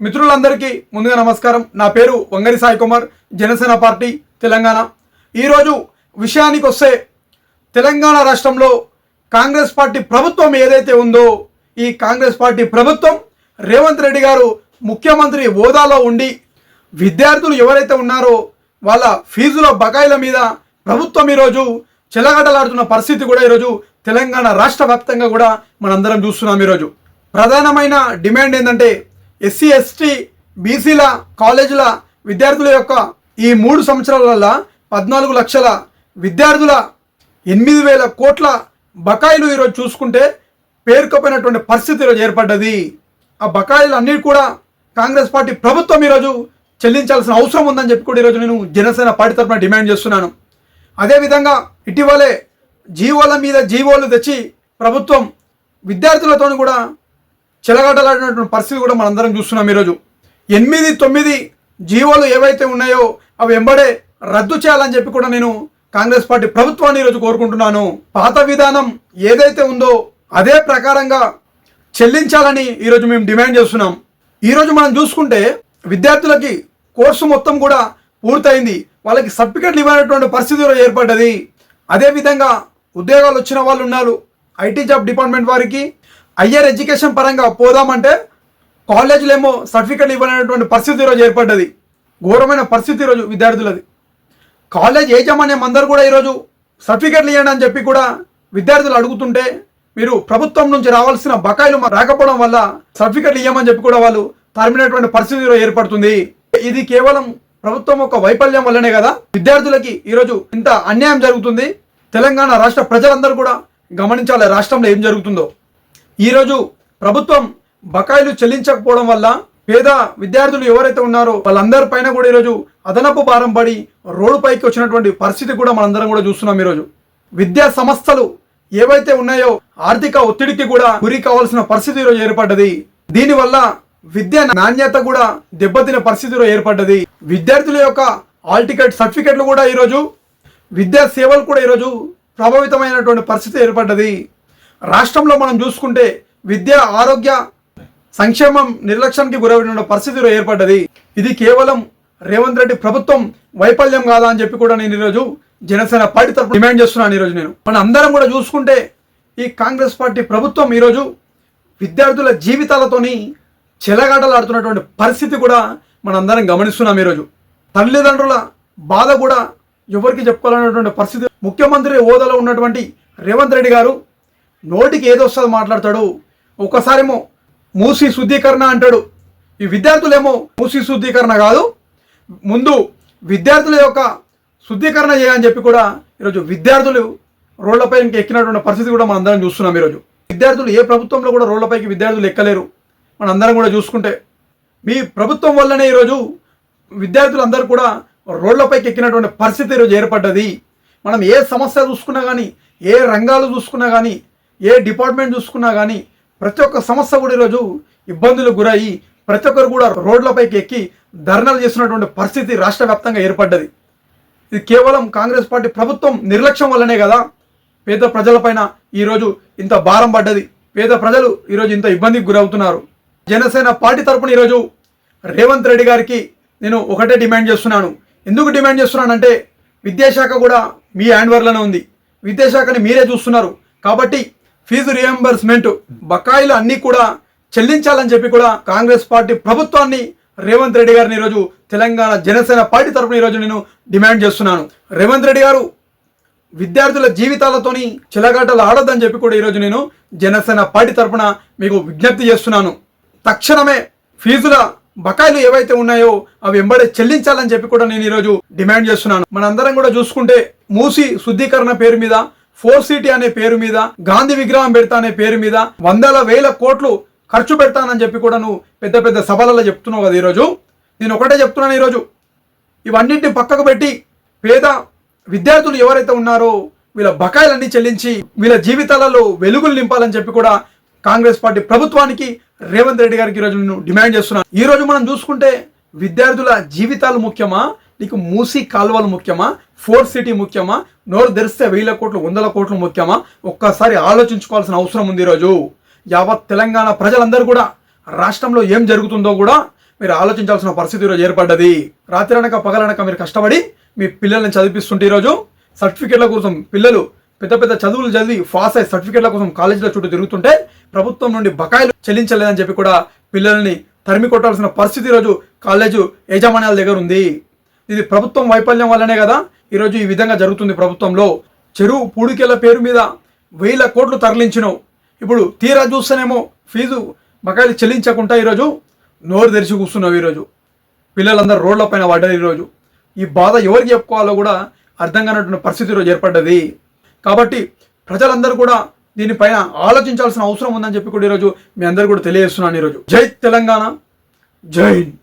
మిత్రులందరికీ ముందుగా నమస్కారం. నా పేరు వంగరి సాయి కుమార్, జనసేన పార్టీ తెలంగాణ. ఈరోజు విషయానికి వస్తే, తెలంగాణ రాష్ట్రంలో కాంగ్రెస్ పార్టీ ప్రభుత్వం ఏదైతే ఉందో, ఈ కాంగ్రెస్ పార్టీ ప్రభుత్వం రేవంత్ రెడ్డి గారు ముఖ్యమంత్రి హోదాలో ఉండి విద్యార్థులు ఎవరైతే ఉన్నారో వాళ్ళ ఫీజుల బకాయిల మీద ప్రభుత్వం ఈరోజు చెలగటలాడుతున్న పరిస్థితి కూడా ఈరోజు తెలంగాణ రాష్ట్ర వ్యాప్తంగా కూడా మనందరం చూస్తున్నాం. ఈరోజు ప్రధానమైన డిమాండ్ ఏంటంటే, ఎస్సీ ఎస్టీ బీసీల కాలేజీల విద్యార్థుల యొక్క ఈ 3 సంవత్సరాల 14 లక్షల విద్యార్థుల 8,000 కోట్ల బకాయిలు ఈరోజు చూసుకుంటే పేరుకపోయినటువంటి పరిస్థితి ఈరోజు ఏర్పడ్డది. ఆ బకాయిలు అన్నీ కూడా కాంగ్రెస్ పార్టీ ప్రభుత్వం ఈరోజు చెల్లించాల్సిన అవసరం ఉందని చెప్పి కూడా ఈరోజు నేను జనసేన పార్టీ తరఫున డిమాండ్ చేస్తున్నాను. అదేవిధంగా ఇటీవలే జీవోల మీద జీవోలు తెచ్చి ప్రభుత్వం విద్యార్థులతో కూడా చెలగాటలాడినటువంటి పరిస్థితి కూడా మనందరం చూస్తున్నాం. ఈరోజు 8-9 జీవోలు ఏవైతే ఉన్నాయో అవి వెంబడే రద్దు చేయాలని చెప్పి కూడా నేను కాంగ్రెస్ పార్టీ ప్రభుత్వాన్ని ఈరోజు కోరుకుంటున్నాను. పాత విధానం ఏదైతే ఉందో అదే ప్రకారంగా చెల్లించాలని ఈరోజు మేము డిమాండ్ చేస్తున్నాం. ఈరోజు మనం చూసుకుంటే విద్యార్థులకి కోర్సు మొత్తం కూడా పూర్తయింది, వాళ్ళకి సర్టిఫికెట్లు ఇవ్వనటువంటి పరిస్థితి ఏర్పడ్డది. అదేవిధంగా ఉద్యోగాలు వచ్చిన వాళ్ళు ఉన్నారు. ఐటీ జాబ్ డిపార్ట్మెంట్ వారికి హయ్యర్ ఎడ్యుకేషన్ పరంగా పోదామంటే కాలేజీలు ఏమో సర్టిఫికెట్లు ఇవ్వనటువంటి పరిస్థితి ఈరోజు ఏర్పడ్డది. ఘోరమైన పరిస్థితి ఈరోజు విద్యార్థులది. కాలేజ్ యాజమాన్యం అందరూ కూడా ఈరోజు సర్టిఫికెట్లు ఇవ్వండి అని చెప్పి కూడా విద్యార్థులు అడుగుతుంటే, మీరు ప్రభుత్వం నుంచి రావాల్సిన బకాయిలు రాకపోవడం వల్ల సర్టిఫికెట్లు ఇవ్వమని చెప్పి కూడా వాళ్ళు తరిమినటువంటి పరిస్థితి ఈరోజు ఏర్పడుతుంది. ఇది కేవలం ప్రభుత్వం యొక్క వైఫల్యం వల్లనే కదా విద్యార్థులకి ఈరోజు ఇంత అన్యాయం జరుగుతుంది. తెలంగాణ రాష్ట్ర ప్రజలందరూ కూడా గమనించాలి రాష్ట్రంలో ఏం జరుగుతుందో. ఈరోజు ప్రభుత్వం బకాయిలు చెల్లించకపోవడం వల్ల పేద విద్యార్థులు ఎవరైతే ఉన్నారో వాళ్ళందరి పైన కూడా ఈరోజు అదనపు భారం పడి రోడ్డు పైకి వచ్చినటువంటి పరిస్థితి కూడా మనందరం కూడా చూస్తున్నాం. ఈరోజు విద్యా సంస్థలు ఏవైతే ఉన్నాయో ఆర్థిక ఒత్తిడికి కూడా గురి కావాల్సిన పరిస్థితి ఈరోజు ఏర్పడ్డది. దీనివల్ల విద్య నాణ్యత కూడా దెబ్బతిన పరిస్థితిలో ఏర్పడ్డది. విద్యార్థుల యొక్క హాల్ టికెట్ సర్టిఫికెట్లు కూడా ఈరోజు, విద్యా సేవలు కూడా ఈరోజు ప్రభావితమైనటువంటి పరిస్థితి ఏర్పడ్డది. రాష్ట్రంలో మనం చూసుకుంటే విద్య ఆరోగ్య సంక్షేమం నిర్లక్ష్యానికి గురైన పరిస్థితి ఏర్పడ్డది. ఇది కేవలం రేవంత్ రెడ్డి ప్రభుత్వం వైఫల్యం కాదా అని చెప్పి కూడా నేను ఈరోజు జనసేన పార్టీ తరఫున డిమాండ్ చేస్తున్నాను. ఈరోజు మన అందరం కూడా చూసుకుంటే ఈ కాంగ్రెస్ పార్టీ ప్రభుత్వం ఈరోజు విద్యార్థుల జీవితాలతోని చెలగాటలాడుతున్నటువంటి పరిస్థితి కూడా మనందరం గమనిస్తున్నాం. ఈరోజు తల్లిదండ్రుల బాధ కూడా ఎవరికి చెప్పుకోవాలనేటువంటి పరిస్థితి. ముఖ్యమంత్రి హోదాలో ఉన్నటువంటి రేవంత్ రెడ్డి గారు నోటికి ఏదో వస్తుందో మాట్లాడతాడు. ఒక్కసారేమో మూసీ శుద్ధీకరణ అంటాడు. ఈ విద్యార్థులేమో మూసీ శుద్ధీకరణ కాదు, ముందు విద్యార్థుల యొక్క శుద్ధీకరణ చేయని చెప్పి కూడా ఈరోజు విద్యార్థులు రోడ్లపై ఎక్కినటువంటి పరిస్థితి కూడా మనం అందరం చూస్తున్నాం. ఈరోజు విద్యార్థులు ఏ ప్రభుత్వంలో కూడా రోడ్లపైకి విద్యార్థులు ఎక్కలేరు. మనందరం కూడా చూసుకుంటే మీ ప్రభుత్వం వల్లనే ఈరోజు విద్యార్థులందరూ కూడా రోడ్లపైకి ఎక్కినటువంటి పరిస్థితి ఈరోజు ఏర్పడ్డది. మనం ఏ సమస్య చూసుకున్నా కానీ, ఏ రంగాలు చూసుకున్నా కానీ, ఏ డిపార్ట్మెంట్ చూసుకున్నా కానీ ప్రతి ఒక్క సమస్య కూడా ఈరోజు ఇబ్బందులకు గురయ్యి ప్రతి ఒక్కరు కూడా రోడ్లపైకి ఎక్కి ధర్నాలు చేస్తున్నటువంటి పరిస్థితి రాష్ట్ర వ్యాప్తంగా ఏర్పడ్డది. ఇది కేవలం కాంగ్రెస్ పార్టీ ప్రభుత్వం నిర్లక్ష్యం వల్లనే కదా పేద ప్రజలపైన ఈరోజు ఇంత భారం పడ్డది. పేద ప్రజలు ఈరోజు ఇంత ఇబ్బందికి గురవుతున్నారు. జనసేన పార్టీ తరఫున ఈరోజు రేవంత్ రెడ్డి గారికి నేను ఒకటే డిమాండ్ చేస్తున్నాను. ఎందుకు డిమాండ్ చేస్తున్నానంటే, విద్యాశాఖ కూడా మీ హ్యాండ్వర్లోనే ఉంది. విద్యాశాఖని మీరే చూస్తున్నారు కాబట్టి ఫీజు రియంబర్స్మెంట్ బకాయిలు అన్నీ కూడా చెల్లించాలని చెప్పి కూడా కాంగ్రెస్ పార్టీ ప్రభుత్వాన్ని రేవంత్ రెడ్డి గారిని ఈరోజు తెలంగాణ జనసేన పార్టీ తరఫున ఈరోజు నేను డిమాండ్ చేస్తున్నాను. రేవంత్ రెడ్డి గారు విద్యార్థుల జీవితాలతోని చెలగాటలు ఆడొద్దని చెప్పి కూడా ఈరోజు నేను జనసేన పార్టీ తరఫున మీకు విజ్ఞప్తి చేస్తున్నాను. తక్షణమే ఫీజుల బకాయిలు ఏవైతే ఉన్నాయో అవి వెంబడే చెల్లించాలని చెప్పి కూడా నేను ఈరోజు డిమాండ్ చేస్తున్నాను. మనందరం కూడా చూసుకుంటే మూసీ శుద్ధీకరణ పేరు మీద, 4 సిటీ అనే పేరు మీద, గాంధీ విగ్రహం పెడతా అనే పేరు మీద 100,000 కోట్లు ఖర్చు పెడతానని చెప్పి కూడా నువ్వు పెద్ద పెద్ద సభలలో చెప్తున్నావు కదా. ఈరోజు నేను ఒకటే చెప్తున్నాను, ఈరోజు ఇవన్నింటిని పక్కకు పెట్టి పేద విద్యార్థులు ఎవరైతే ఉన్నారో వీళ్ళ బకాయిలన్నీ చెల్లించి వీళ్ళ జీవితాలలో వెలుగులు నింపాలని చెప్పి కూడా కాంగ్రెస్ పార్టీ ప్రభుత్వానికి రేవంత్ రెడ్డి గారికి ఈరోజు నేను డిమాండ్ చేస్తున్నాను. ఈరోజు మనం చూసుకుంటే విద్యార్థుల జీవితాలు ముఖ్యమా, నీకు మూసీ కాలువలు ముఖ్యమా, 4 సిటీ ముఖ్యమా, నోరు తెరిస్తే 1,000 కోట్లు 100 కోట్లు ముఖ్యమా? ఒక్కసారి ఆలోచించుకోవాల్సిన అవసరం ఉంది. ఈరోజు యావత్ తెలంగాణ ప్రజలందరూ కూడా రాష్ట్రంలో ఏం జరుగుతుందో కూడా మీరు ఆలోచించాల్సిన పరిస్థితి ఈరోజు ఏర్పడ్డది. రాత్రనక పగలనక మీరు కష్టపడి మీ పిల్లల్ని చదివిస్తుంటే ఈరోజు సర్టిఫికేట్ల కోసం పిల్లలు పెద్ద పెద్ద చదువులు చదివి పాస్ అయ్యి సర్టిఫికేట్ల కోసం కాలేజీల చుట్టూ తిరుగుతుంటే ప్రభుత్వం నుండి బకాయిలు చెల్లించలేదని చెప్పి కూడా పిల్లల్ని తరిమి కొట్టాల్సిన పరిస్థితి ఈరోజు కాలేజు యాజమాన్యాల దగ్గర ఉంది. ఇది ప్రభుత్వం వైఫల్యం వల్లనే కదా ఈరోజు ఈ విధంగా జరుగుతుంది. ప్రభుత్వంలో చెరువు పూడికేళ్ల పేరు మీద 1000 కోట్లు తరలించినావు. ఇప్పుడు తీరా చూస్తేనేమో ఫీజు బకాయిలు చెల్లించకుండా ఈరోజు నోరు తెరిచి కూర్చున్నావు. ఈరోజు పిల్లలందరూ రోడ్ల పైన పడ్డారు. ఈరోజు ఈ బాధ ఎవరికి చెప్పుకోవాలో కూడా అర్థం కానటువంటి పరిస్థితి ఈరోజు ఏర్పడ్డది. కాబట్టి ప్రజలందరూ కూడా దీనిపైన ఆలోచించాల్సిన అవసరం ఉందని చెప్పి కూడా ఈరోజు మీ అందరూ కూడా తెలియజేస్తున్నాను. ఈరోజు జై తెలంగాణ, జై హింద్.